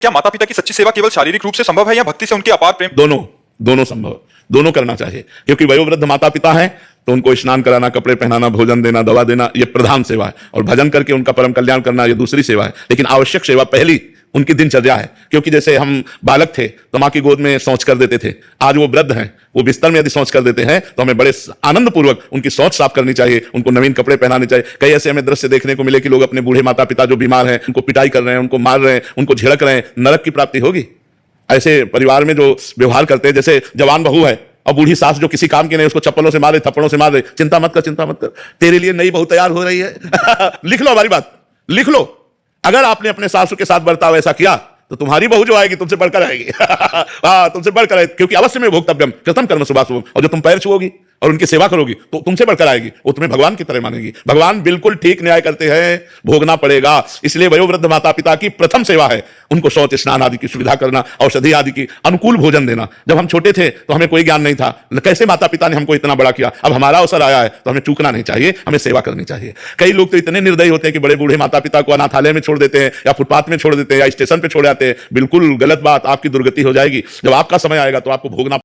क्या माता पिता की सच्ची सेवा केवल शारीरिक रूप से संभव है या भक्ति से उनके अपार प्रेम? दोनों दोनों संभव, दोनों करना चाहिए। क्योंकि वयोवृद्ध माता पिता हैं तो उनको स्नान कराना, कपड़े पहनाना, भोजन देना, दवा देना, ये प्रधान सेवा है, और भजन करके उनका परम कल्याण करना ये दूसरी सेवा है। लेकिन आवश्यक सेवा पहली उनकी दिनचर्या है। क्योंकि जैसे हम बालक थे तो माँ की गोद में शौच कर देते थे, आज वो वृद्ध हैं, वो बिस्तर में यदि शौच कर देते हैं तो हमें बड़े आनंद पूर्वक उनकी शौच साफ करनी चाहिए, उनको नवीन कपड़े पहनाने चाहिए। कई ऐसे हमें दृश्य देखने को मिले कि लोग अपने बूढ़े माता पिता जो बीमार हैं उनको पिटाई कर रहे हैं, उनको मार रहे हैं, उनको झिड़क रहे हैं। नरक की प्राप्ति होगी ऐसे परिवार में जो व्यवहार करते हैं। जैसे जवान बहू है और बूढ़ी सास जो किसी काम की नहीं, उसको चप्पलों से मारे, थप्पड़ों से मार रहे, चिंता मत कर, चिंता मत कर, तेरे लिए नई बहू तैयार हो रही है। लिख लो हमारी बात, लिख लो। अगर आपने अपने सासू के साथ बर्ताव ऐसा किया तो तुम्हारी बहू जो आएगी तुमसे बढ़कर आएगी। तुमसे बढ़कर आएगी, क्योंकि अवश्य में भोक्तव्यम कृतम कर्म शुभाशुभम, और जो तुम पैर छुओगी और उनकी सेवा करोगी तो तुमसे बढ़कर आएगी, वो तुम्हें भगवान की तरह मानेगी। भगवान बिल्कुल ठीक न्याय करते हैं, भोगना पड़ेगा। इसलिए वयोवृद्ध माता पिता की प्रथम सेवा है उनको शौच स्नान आदि की सुविधा करना, औषधि आदि की, अनुकूल भोजन देना। जब हम छोटे थे तो हमें कोई ज्ञान नहीं था, कैसे माता पिता ने हमको इतना बड़ा किया। अब हमारा अवसर आया है तो हमें चूकना नहीं चाहिए, हमें सेवा करनी चाहिए। कई लोग तो इतने निर्दयी होते हैं कि बड़े बूढ़े माता पिता को अनाथालय में छोड़ देते हैं, या फुटपाथ में छोड़ देते हैं, या स्टेशन पे छोड़ जाते हैं। बिल्कुल गलत बात, आपकी दुर्गति हो जाएगी। जब आपका समय आएगा तो आपको भोगना